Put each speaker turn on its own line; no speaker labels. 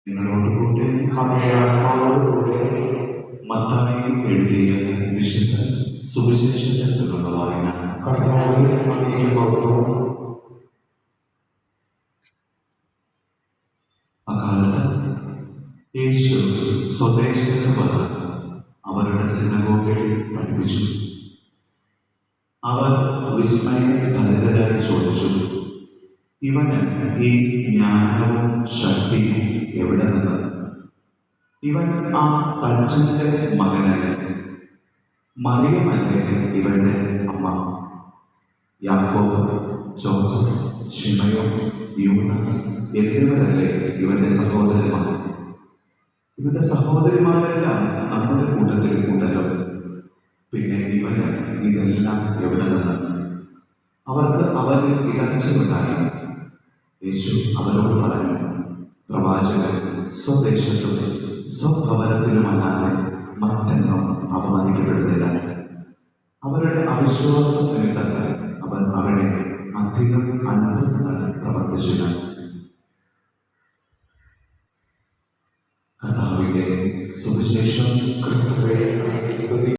നിങ്ങളോടുകൂടെ ആത്മാവോടുകൂടെ മത്തായി എഴുതിയ വിശുദ്ധ സുവിശേഷത്തിൽ നിന്നുള്ള വായന.
കർത്താവേ, അങ്ങേക്ക് മഹത്വം.
അക്കാലത്ത് യേശു സ്വദേശത്ത് വന്ന് അവരുടെ സിനഗോഗിൽ പഠിപ്പിച്ചു. അവർ വിസ്മയഭരിതരായി ചോദിച്ചു, ഇവന് ഈ ജ്ഞാനവും ശക്തിയും എവിടെ നിന്ന്? ഇവൻ ആ തച്ചന്റെ മകനല്ലേ? മറിയമല്ലേ ഇവന്റെ അമ്മ? യാക്കോബ്, ജോസഫ്, ശിമയോൻ, യൂദാസ് എന്നിവരല്ലേ ഇവന്റെ സഹോദരന്മാർ? ഇവന്റെ സഹോദരിമാരെല്ലാം നമ്മുടെ കൂട്ടത്തിൽ ഉണ്ടല്ലോ. പിന്നെ ഇവന് ഇതെല്ലാം എവിടെ നിന്ന്? അവർക്ക് അവനിൽ ഇടർച്ചയുണ്ടായി. യേശു അവരോട് പറഞ്ഞു, പ്രവാചകൻ സ്വദേശത്തും സ്വഭവനത്തിലുമല്ലാതെ മറ്റെങ്ങും അവമതിക്കപ്പെടുന്നില്ല. അവരുടെ അവിശ്വാസ നിമിത്തങ്ങൾ അവൻ അവിടെ അധികം അത്ഭുതങ്ങൾ പ്രവർത്തിച്ചില്ല. കർത്താവിന്റെ സുവിശേഷം.
ക്രിസ്തുവേ, അങ്ങേക്ക് സ്തുതി.